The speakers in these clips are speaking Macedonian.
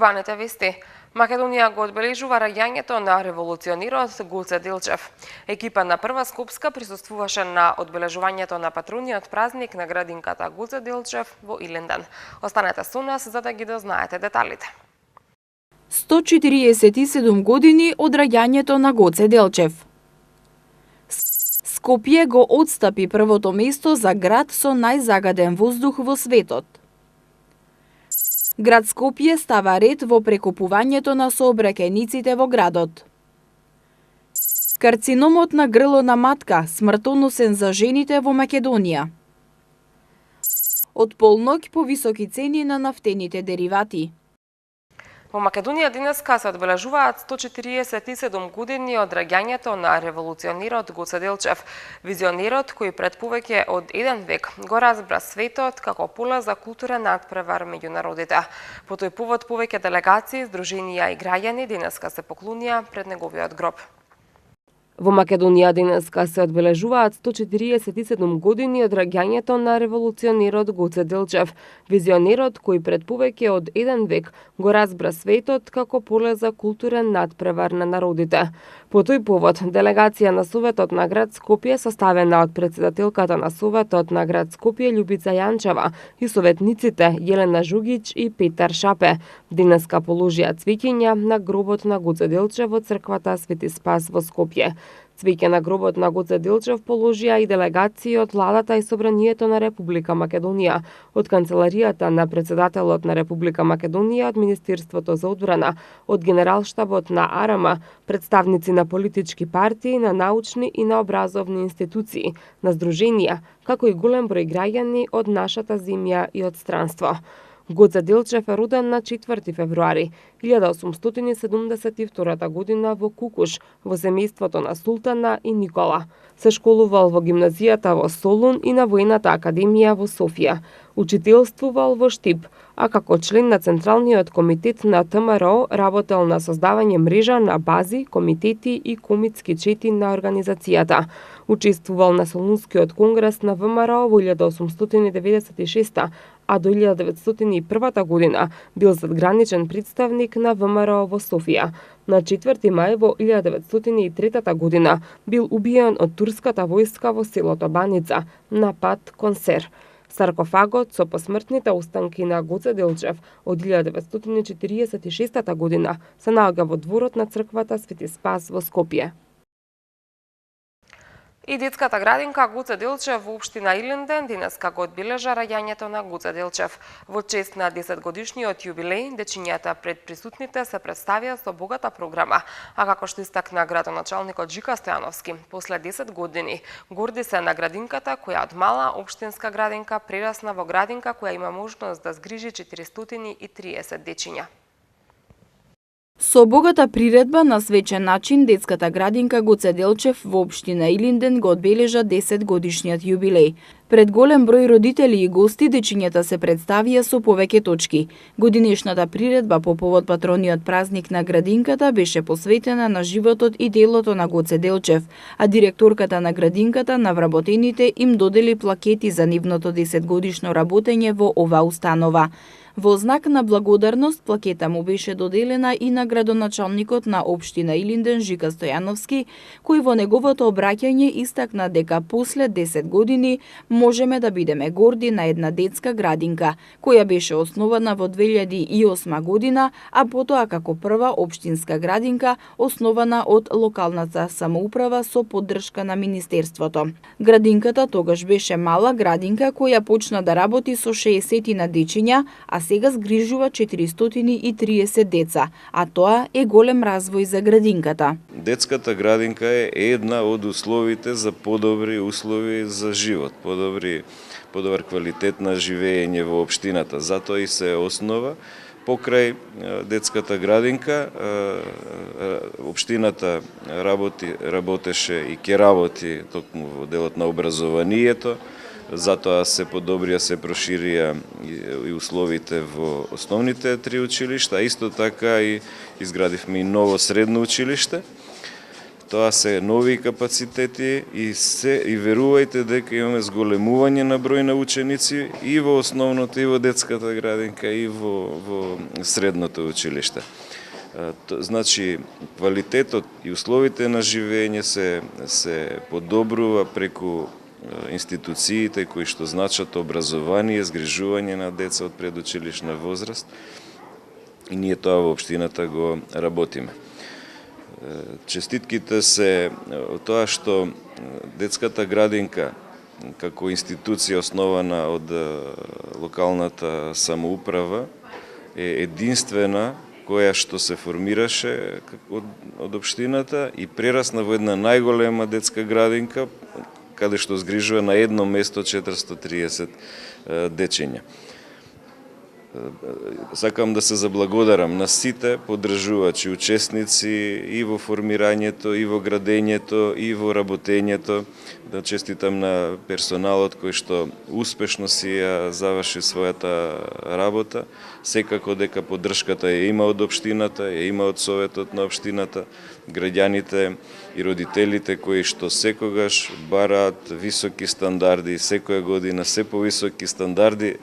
Урбаните вести. Македонија го одбележува раѓањето на револуционерот Гоце Делчев. Екипа на Прва Скопска присуствуваше на одбележувањето на патрониот празник на градинката Гоце Делчев во Илинден. Останете со нас за да ги дознаете деталите. 147 години од раѓањето на Гоце Делчев. Скопје го отстапи првото место за град со најзагаден воздух во светот. Град Скопје става ред во прекупувањето на сообраќајниците во градот. Карциномот на грло на матка, смртоносен за жените во Македонија. Од полноќ повисоки цени на нафтените деривати. Во Македонија денеска се одбележуваат 147 години од раѓањето на револуционерот Гоце Делчев. Визионерот кој пред повеќе од еден век го разбра светот како поле за културен надпревар меѓу народите. По тој повод повеќе делегации, здруженија и граѓани денеска се поклонија пред неговиот гроб. Во Македонија денеска се одбележуваат 147 години од раѓањето на револуционерот Гоце Делчев, визионерот кој пред повеќе од еден век го разбра светот како поле за културен надпревар на народите. По тој повод, делегација на Советот на град Скопје, составена од председателката на Советот на град Скопје Љубица Јанчева и советниците Јелена Жугич и Петар Шапе, денеска положија цвеќиња на гробот на Гоце Делчев во црквата Свети Спас во Скопје. Цвеќе на гробот на Гоце Делчев положија и делегации од владата и собранието на Република Македонија, од канцеларијата на председателот на Република Македонија, од Министерството за одбрана, од Генералштабот на АРМ, представници на политички партии, на научни и на образовни институции, на здруженија, како и голем број граѓани од нашата земја и од странство. Гоце Делчев е роден на 4 февруари 1872 година во Кукуш, во семејството на Султана и Никола. Се школувал во гимназијата во Солун и на Војната академија во Софија. Учителствувал во Штип, а како член на Централниот комитет на ТМРО работел на создавање мрежа на бази, комитети и комитски чети на организацијата. Учествувал на Солунскиот конгрес на ВМРО во 1896, а до 1901 година бил задграничен представник на ВМРО во Софија. На 4 мај во 1903 година бил убиен од турската војска во селото Баница на пат кон Сер. Саркофагот со посмртните останки на Гоце Делчев од 1946 година се наоѓа во дворот на црквата Свети Спас во Скопје. И детската градинка Гоце Делчев во општина Илинден денеска го одбележа раѓањето на Гоце Делчев. Во чест на 10-годишниот јубилеј, дечињата пред присутните се представија со богата програма, а како што истакна градоначалникот Жика Стојановски, после 10 години горди се на градинката која од мала општинска градинка прерасна во градинка која има можност да згрижи 430 дечиња. Со богата приредба на свечен начин детската градинка Гоце Делчев во општина Илинден го одбележа 10 годишниот јубилеј. Пред голем број родители и гости дечињата се представија со повеќе точки. Годинешната приредба по повод патрониот празник на градинката беше посветена на животот и делото на Гоце Делчев, а директорката на градинката на вработените им додели плакети за нивното 10-годишно работење во оваа установа. Во знак на благодарност, плакета му беше доделена и на градоначалникот на општина Илинден Жика Стојановски, кој во неговото обраќање истакна дека после 10 години можеме да бидеме горди на една детска градинка, која беше основана во 2008 година, а потоа како прва општинска градинка основана од локалната самоуправа со поддршка на Министерството. Градинката тогаш беше мала градинка која почна да работи со 60 на дечиња, а сега згрижува 430 деца, а тоа е голем развој за градинката. Детската градинка е една од условите за подобри услови за живот, подобар квалитет на живење во општината. Затоа и се основа покрај детската градинка. Општината работеше и ќе работи токму во делот на образованието. Затоа се подобрија, се проширија и условите во основните 3 училишта, а исто така и изградивме и ново средно училиште. Тоа се нови капацитети и верувајте дека имаме зголемување на број на ученици и во основното, и во детската градинка, и во средното училиште. Значи, квалитетот и условите на живење се подобрува преку институциите кои што значат образование, згрижување на деца од предучилишна возраст, и ние тоа во општината го работиме. Честитките се од тоа што детската градинка како институција основана од локалната самоуправа е единствена која што се формираше од општината и прерасна во една најголема детска градинка каде што згрижува на едно место 430 дечиња. Сакам да се заблагодарам на сите поддржувачи, учесници и во формирањето, и во градењето, и во работењето. Да честитам на персоналот кој што успешно си ја заврши својата работа. Секако дека поддршката ја има од општината, ја има од советот на општината, граѓаните и родителите кои што секогаш бараат високи стандарди, секоја година се повисоки стандарди,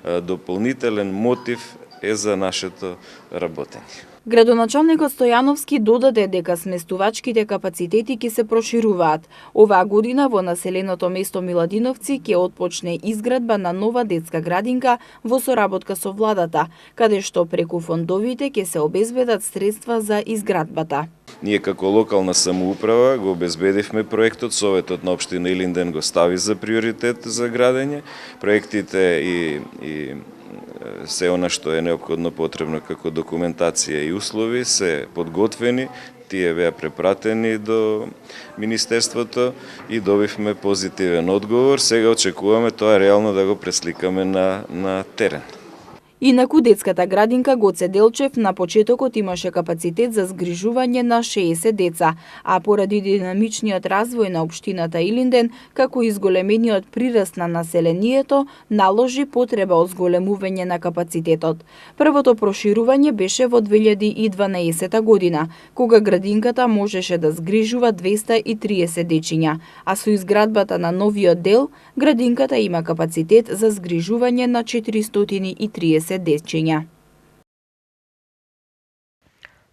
дополнителен мотив е за нашето работење. Градоначалникот Стојановски додаде дека сместувачките капацитети ќе се прошируваат. Оваа година во населеното место Миладиновци ќе отпочне изградба на нова детска градинка во соработка со владата, каде што преку фондовите ќе се обезбедат средства за изградбата. Ние како локална самоуправа го обезбедивме проектот, Советот на општина Илинден го стави за приоритет за градење. Проектите и се она што е неопходно потребно како документација и услови се подготвени, тие беа препратени до Министерството и добивме позитивен одговор. Сега очекуваме тоа реално да го пресликаме на терен. Инаку детската градинка Гоце Делчев на почетокот имаше капацитет за згрижување на 60 деца, а поради динамичниот развој на општината Илинден, како и зголемениот прираст на населението, наложи потреба од зголемување на капацитетот. Првото проширување беше во 2012 година, кога градинката можеше да згрижува 230 дечиња, а со изградбата на новиот дел, градинката има капацитет за згрижување на 430 дечиња.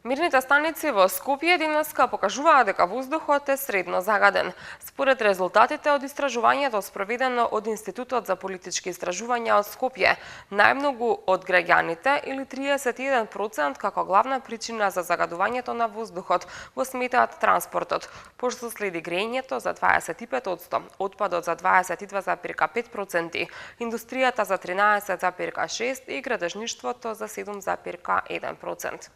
Мирните станици во Скопје денеска покажуваат дека воздухот е средно загаден. Според резултатите од истражувањето спроведено од Институтот за политички истражувања од Скопје, најмногу од граѓаните или 31% како главна причина за загадувањето на воздухот го сметаат транспортот, пошто следи грејењето за 25%, отпадот за 22,5%, индустријата за 13,6% и градежништвото за 7,1%.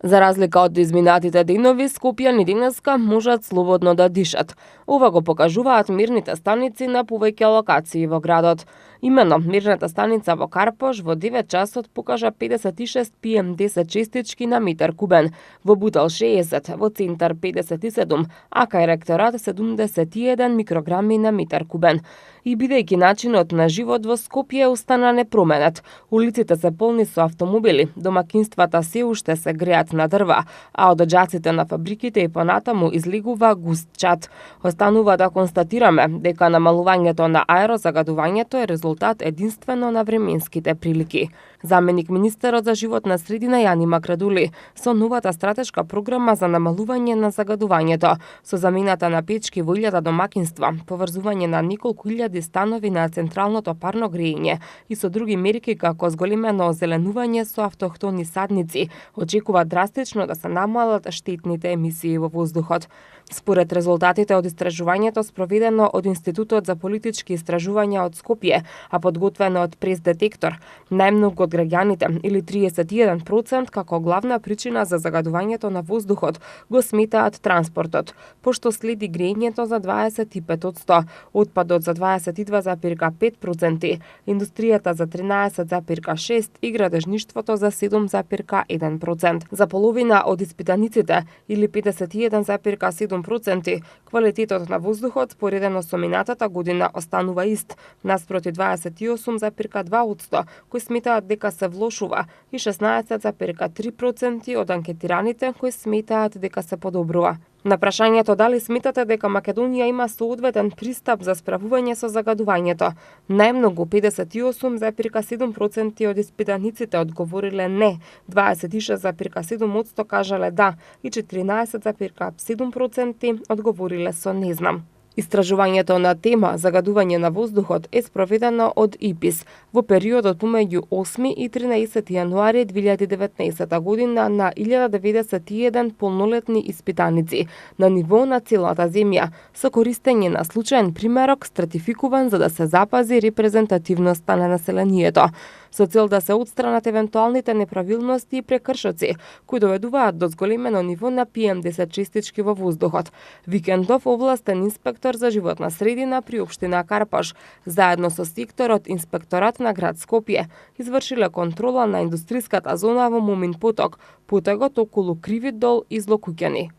За разлика од изминатите денови, скопјани денеска можат слободно да дишат. Ова го покажуваат мирните станици на повеќе локации во градот. Имено, мирната станица во Карпош во 9 часот покажа 56 PM10 честички на метар кубен, во Бутел 60, во Центар 57, а кај ректорат 71 микрограми на метар кубен. И бидејќи начинот на живот во Скопје остана непроменет, улиците се полни со автомобили, домакинствата се уште се греат на дрва, а од оџаците на фабриките и понатаму излегува густ чад. Останува да констатираме дека намалувањето на аерозагадувањето е резултат единствено на временските прилики. Заменик министерот за животна средина Јани Макрадули со новата стратешка програма за намалување на загадувањето, со замената на печки во 1000 домакинства, поврзување на неколку илјади станови на централното парно грејење и со други мерки како зголемено озеленување со автохтони садници, очекува драстично да се намалат штетните емисии во воздухот. Според резултатите од истражувањето спроведено од Институтот за политички истражувања од Скопје, а подготвено од Прес Детектор, најмногу од граѓаните, или 31%, како главна причина за загадувањето на воздухот, го сметаат транспортот, пошто следи грејењето за 25%, отпадот за 22,5%, индустријата за 13,6% и градежништвото за 7,1%. За половина од испитаниците, или 51,7%, 7%. Квалитетот на воздухот споредено со минатата година останува ист, наспроти 28,2% кои сметаат дека се влошува и 16,3% од анкетираните кои сметаат дека се подобрува. На прашањето дали сметате дека Македонија има соодветен пристап за справување со загадувањето, најмногу 58,7% од испитаниците одговориле не, 26,7% кажале да и 14,7% одговориле со не знам. Истражувањето на тема загадување на воздухот е спроведено од ИПИС во периодот помеѓу 8 и 13 јануари 2019 година на 1091 полнолетни испитаници на ниво на целата земја, со користење на случаен примерок стратификуван за да се запази репрезентативноста на населението, со цел да се отстранат евентуалните неправилности и прекршоци кои доведуваат до зголемено ниво на PM10 честички во воздухот. Викендов овластен инспектор за животна средина при општина Карпаш, заедно со секторот инспекторат на град Скопје, извршиле контрола на индустриската зона во Момин поток, потегот околу Криви дол и Злокуќани.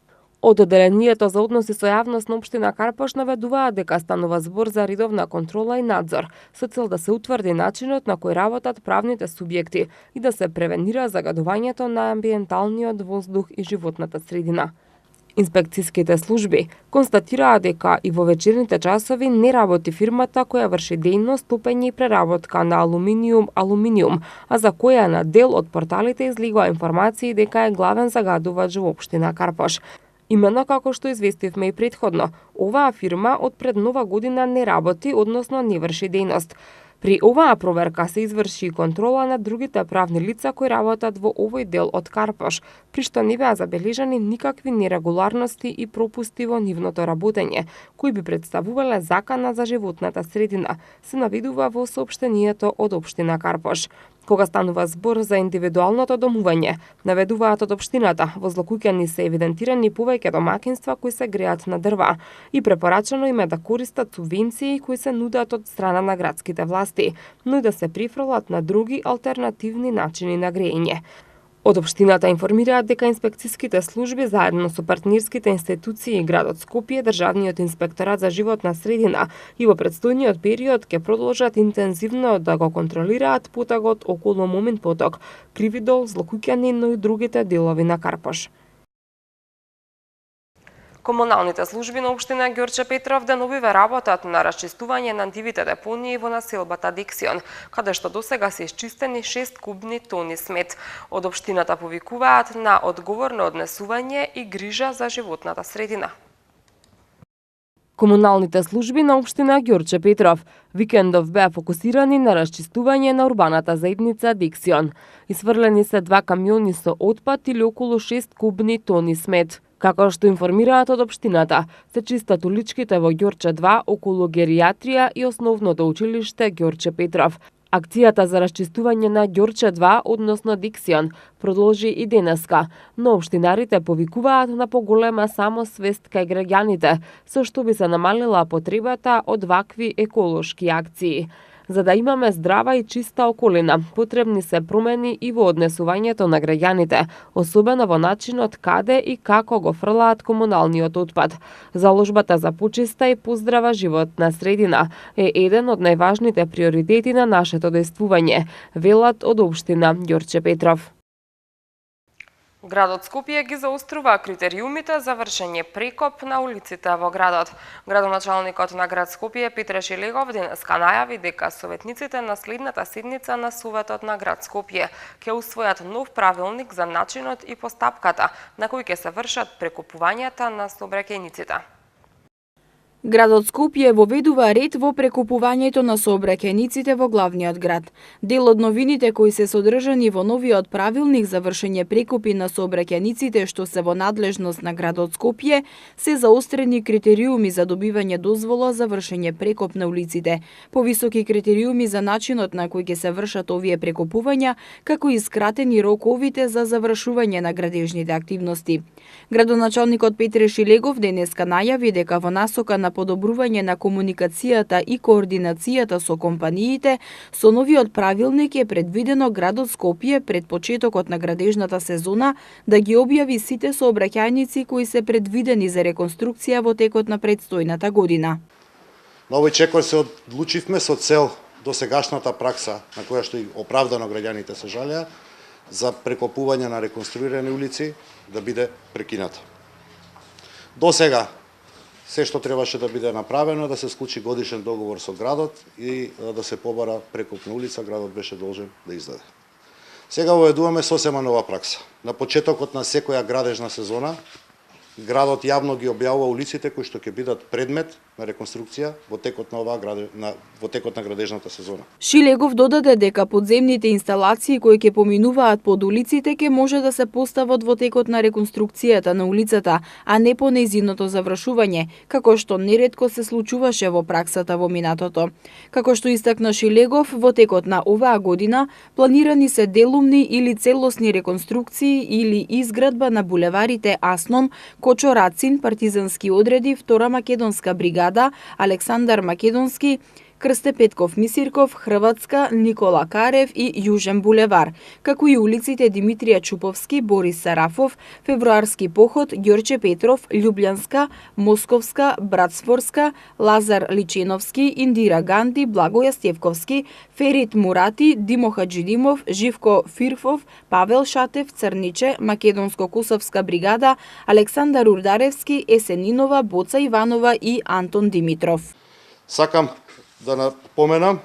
Од одделението за односи со јавност на општина Карпаш наведуваат дека станува збор за редовна контрола и надзор, со цел да се утврди начинот на кој работат правните субјекти и да се превенира загадувањето на амбиенталниот воздух и животната средина. Инспекцијските служби констатираа дека и во вечерните часови не работи фирмата која врши дејност топење и преработка на алуминиум, а за која на дел од порталите излегува информации дека е главен загадувач во општина Карпаш. Именно како што известивме и предходно, оваа фирма од пред нова година не работи, односно не врши дејност. При оваа проверка се изврши контрола на другите правни лица кои работат во овој дел од Карпаш, при што не беа забележани никакви нерегуларности и пропусти во нивното работење, кои би представувале закана за животната средина, се наведува во соопштението од општина Карпаш. Кога станува збор за индивидуалното домување, наведуваат од општината, во Злокуќани се евидентирани повеќе домакинства кои се греат на дрва и препорачано им е да користат субвенции кои се нудат од страна на градските власти, но и да се прифрлат на други алтернативни начини на грејење. Од општината информираат дека инспекцијските служби заедно со партнерските институции и градот Скопје, Државниот инспекторат за животна средина и во претстојниот период ќе продолжат интензивно да го контролираат потегот околу Момин поток, Криви дол, Злокуќани, но и другите делови на Карпаш. Комуналните служби на општина Ѓорче Петров деновиве работат на расчистување на дивите депонии во населбата Дексион, каде што досега се исчистени 6 кубни тони смет. Од општината повикуваат на одговорно однесување и грижа за животната средина. Комуналните служби на општина Ѓорче Петров викендов беа фокусирани на расчистување на урбаната заедница Дексион. Исфрлени се 2 камиони со отпад или околу 6 кубни тони смет. Како што информираат од општината, се чистат уличките во Ѓорче 2 околу геријатрија и основното училиште Ѓорче Петров. Акцијата за расчистување на Ѓорче 2, односно Дексион, продолжи и денеска, но општинарите повикуваат на поголема самосвест кај граѓаните, со што би се намалила потребата од вакви еколошки акции. За да имаме здрава и чиста околина, потребни се промени и во однесувањето на граѓаните, особено во начинот каде и како го фрлаат комуналниот отпад. Заложбата за почиста и поздрава животна средина е еден од најважните приоритети на нашето действување, велат од општина Ѓорче Петров. Градот Скопје ги заострува критериумите за вршење прекоп на улиците во градот. Градоначалникот на град Скопје Петре Шилегов денеска најави дека советниците на следната седница на Советот на град Скопје ќе усвојат нов правилник за начинот и постапката на кој ќе се вршат прекупувањата на сообраќајниците. Градот Скопје воведува ред во прекупувањето на сообраќајниците во главниот град. Дел од новините кои се содржани во новиот правилник за вршење прекупи на сообраќајниците што се во надлежност на градот Скопје се заострени критериуми за добивање дозвола за вршење прекоп на улиците, повисоки критериуми за начинот на кој ќе се вршат овие прекупувања, како и скратени роковите за завршување на градежните активности. Градоначалникот Петре Шилегов денеска најави дека во насока на подобрување на комуникацијата и координацијата со компаниите, со новиот правилник е предвидено градот Скопје пред почетокот на градежната сезона да ги објави сите сообраќајници кои се предвидени за реконструкција во текот на предстојната година. На овој чекор се одлучивме со цел досегашната пракса на која што и оправдано граѓаните се жалеа за прекопување на реконструирани улици да биде прекината. До сега се што требаше да биде направено да се склучи годишен договор со градот и да се побара прекопна улица, градот беше должен да издаде. Сега воведуваме сосема нова пракса. На почетокот на секоја градежна сезона градот јавно ги објавува улиците кои што ќе бидат предмет на реконструкција во текот на градежната сезона. Шилегов додаде дека подземните инсталации кои ќе поминуваат под улиците ќе може да се постават во текот на реконструкцијата на улицата, а не по нејзиното завршување, како што неретко се случуваше во праксата во минатото. Како што истакна Шилегов, во текот на оваа година планирани се делумни или целосни реконструкции или изградба на булеварите Асном, Кочо Рацин, партизански одреди, Втора македонска бригада, Александар Македонски, Крсте Петков Мисирков, Хрватска, Никола Карев и Јужен булевар, како и улиците Димитрија Чуповски, Борис Сарафов, Февруарски поход, Ѓорче Петров, Љубљанска, Московска, Братсфорска, Лазар Личиновски, Индира Ганди, Благоја Стевковски, Ферит Мурати, Димо Хаджидимов, Живко Фирфов, Павел Шатев, Црниче, Македонско-Кусовска бригада, Александар Урдаревски, Есенинова, Боца Иванова и Антон Димитров. Сакам да напоменам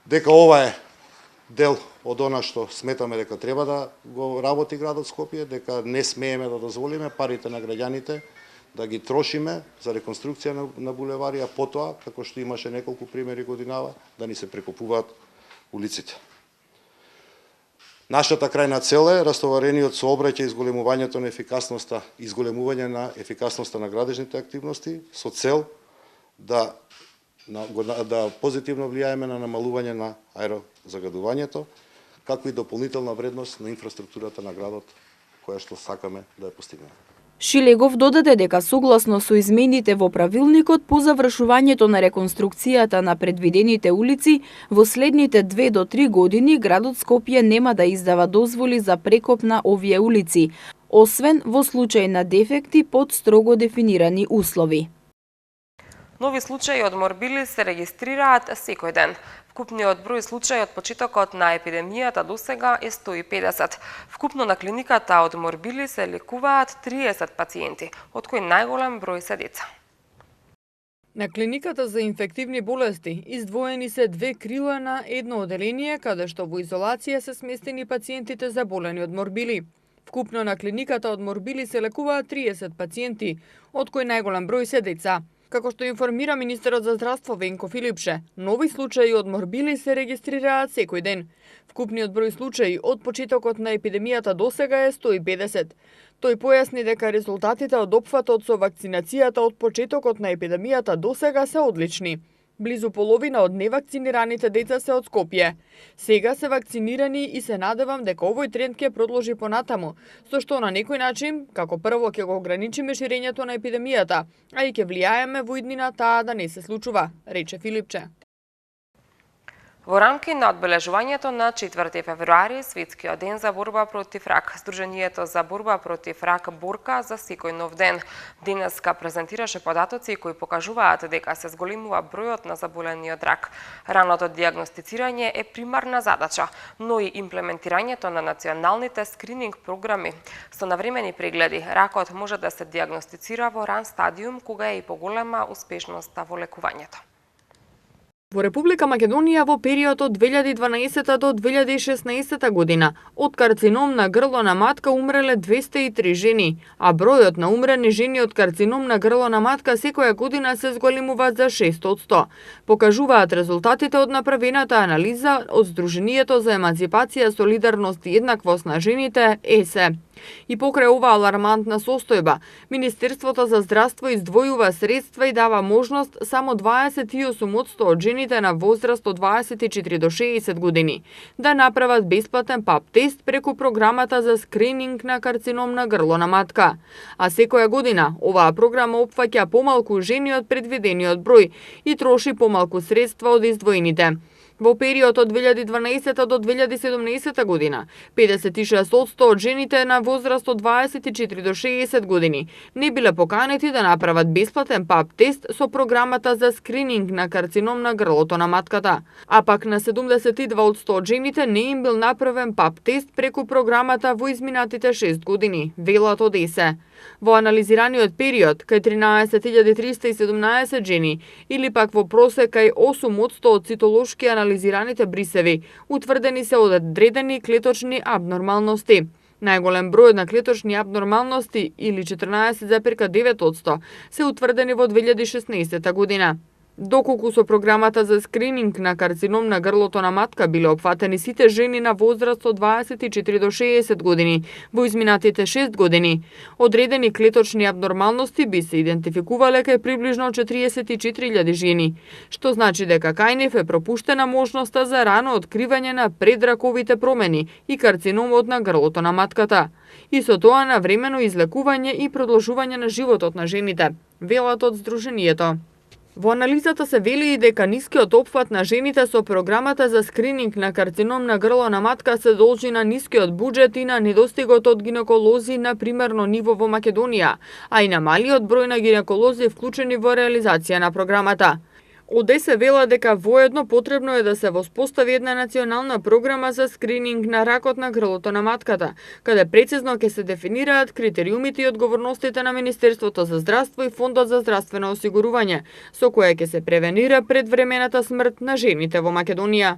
дека ова е дел од она што сметаме дека треба да го работи градот Скопје, дека не смееме да дозволиме парите на граѓаните да ги трошиме за реконструкција на булевари, а потоа, како што имаше неколку примери годинава, да ни се прекопуваат улиците. Нашата крајна цел е растоварениот сообраќај и изголемувањето на ефикасноста, изголемување на ефикасноста на градежните активности со цел да позитивно влијаеме на намалување на аерозагадувањето, како и дополнителна вредност на инфраструктурата на градот, која што сакаме да ја постигнеме. Шилегов додаде дека согласно со измените во правилникот по завршувањето на реконструкцијата на предвидените улици, во следните 2 до 3 години градот Скопје нема да издава дозволи за прекоп на овие улици, освен во случај на дефекти под строго дефинирани услови. Нови случаи од морбили се регистрираат секој ден. Вкупниот број случаи од почетокот на епидемијата досега е 150. Вкупно на клиниката од морбили се лекуваат 30 пациенти, од кои најголем број се деца. На клиниката за инфективни болести издвоени се 2 крила на едно оделение, каде што во изолација се сместени пациентите заболени од морбили. Вкупно на клиниката од морбили се лекуваат 30 пациенти, од кои најголем број се деца. Како што информира министерот за здравство Венко Филипше, нови случаи од морбили се регистрираат секој ден. Вкупниот број случаи од почетокот на епидемијата досега е 150. Тој појасни дека резултатите од опфатот со вакцинацијата од почетокот на епидемијата досега се одлични. Близу половина од невакцинираните деца се од Скопје. Сега се вакцинирани и се надевам дека овој тренд ќе продолжи понатаму, со што на некој начин, како прво ќе го ограничиме ширењето на епидемијата, а и ќе влијаеме во иднина таа да не се случува, рече Филипче. Во рамки на одбележувањето на 4 февруари, Светскиот ден за борба против рак, Сдруженијето за борба против рак борка за секој нов ден. Денеска презентираше податоци кои покажуваат дека се зголемува бројот на заболени од рак. Раното диагностицирање е примарна задача, но и имплементирањето на националните скрининг програми. Со навремени прегледи, ракот може да се диагностицира во ран стадиум кога е и поголема успешноста во лекувањето. Во Република Македонија во период од 2012 до 2016 година од карцином на грло на матка умреле 203 жени, а бројот на умрени жени од карцином на грло на матка секоја година се зголемува за 6%. Покажуваат резултатите од направената анализа од Сдруженијето за еманципација, солидарност и еднаквост на жените ЕСЕ. И покрај оваа алармантна состојба, Министерството за здравство издвојува средства и дава можност само 28% од жените на возраст од 24 до 60 години да направат бесплатен ПАП тест преку програмата за скрининг на карцином на грло на матка. А секоја година оваа програма опфаќа помалку жени од предвидениот број и троши помалку средства од издвоените. Во период од 2012 до 2017 година, 56% од жените на возраст од 24 до 60 години не биле поканети да направат бесплатен ПАП тест со програмата за скрининг на карцином на грлото на матката, а пак на 72% од жените не им бил направен ПАП тест преку програмата во изминатите 6 години, велат од ЕСЕ. Во анализираниот период, кај 13.317 жени, или пак во просек кај 8% од цитолошки анализираните брисеви, утврдени се одредени клеточни абнормалности. Најголем број на клеточни абнормалности, или 14,9%, се утврдени во 2016 година. Доколку со програмата за скрининг на карцином на грлото на матка биле опфатени сите жени на возраст од 24 до 60 години во изминатите 6 години, одредени клеточни абнормалности би се идентификувале кај приближно 44.000 жени, што значи дека кај нив е пропуштена можноста за рано откривање на предраковите промени и карциномот на грлото на матката, и со тоа на времено излекување и продолжување на животот на жените, велат од Сдруженијето. Во анализата се вели и дека нискиот опфат на жените со програмата за скрининг на карцином на грло на матка се должи на нискиот буџет и на недостигот од гинеколози на примерно ниво во Македонија, а и на малиот број на гинеколози вклучени во реализација на програмата. Од ЕСЕ вела дека воедно потребно е да се воспостави една национална програма за скрининг на ракот на грлото на матката, каде прецизно ќе се дефинираат критериумите и одговорностите на Министерството за здравство и Фондот за здравствено осигурување, со кое ќе се превенира предвремената смрт на жените во Македонија.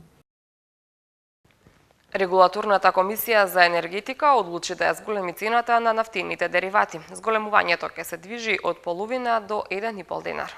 Регулаторната комисија за енергетика одлучи да ја зголеми цената на нафтините деривати. Зголемувањето ќе се движи од половина до 1,5 денар.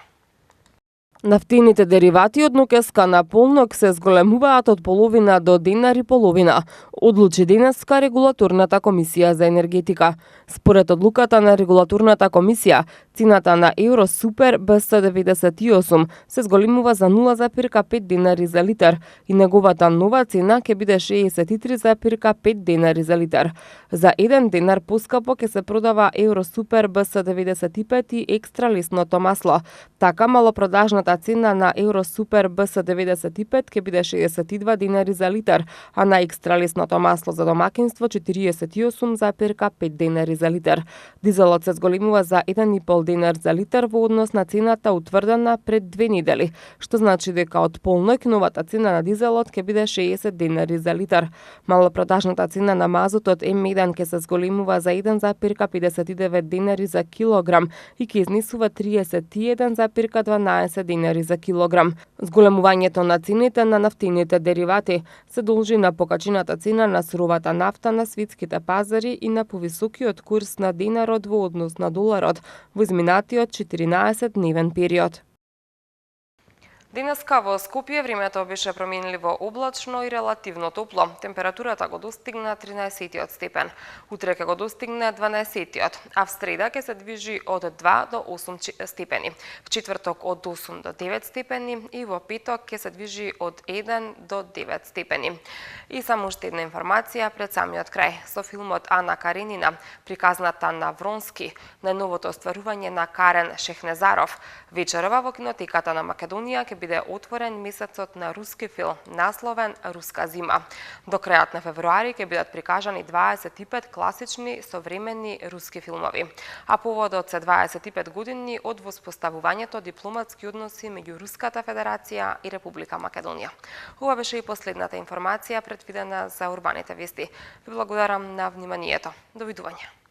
Нафтините деривати од Нокеска на полнок се зголемуваат од половина до денар и половина, одлучи денеска Регулаторната комисија за енергетика. Според одлуката на Регулаторната комисија, цената на Евро Супер БС98 се зголемува за 0,5 денари за литар и неговата нова цена ќе биде 63,5 денари за литар. За 1 денар поскапо ќе се продава Евро Супер БС95 и екстра лесното масло. Така малопродажната цена на Евро Супер БС95 ќе биде 62 денари за литар, а на екстра лесното масло за домакинство 48,5 денари за литар. Дизелот се зголемува за 1,5 денар за литар во однос на цената утврдена пред 2 недели, што значи дека од полноќ новата цена на дизелот ќе биде 60 денари за литар. Малопродажната цена на мазутот М1 ќе се зголемува за 1,59 денари за килограм и ќе изнесува 31,12 денари за килограм. Зголемувањето на цените на нафтините деривати се должи на покачената цена на суровата нафта на светските пазари и на повисокиот курс на денарот во однос на доларот во изминатиот 14-дневен период. Денеска во Скопје времето беше променливо облачно и релативно топло. Температурата го достигна 13 степен. Утре ќе го достигне 12, а в среда ќе се движи од 2 до 8 степени. В четврток од 8 до 9 степени и во петок ќе се движи од 1 до 9 степени. И само уште една информација пред самиот крај. Со филмот Ана Каренина, приказната на Вронски, најновото остварување на Карен Шехнезаров, вечерова во кинотеката на Македонија ќе биде отворен месецот на руски филм, насловен Руска зима. До крајот на февруари ќе бидат прикажани 25 класични современи руски филмови, а поводот се 25 години од воспоставувањето дипломатски односи меѓу Руската Федерација и Република Македонија. Ова беше и последната информација предвидена за урбаните вести. Ви благодарам на вниманието. Довидување.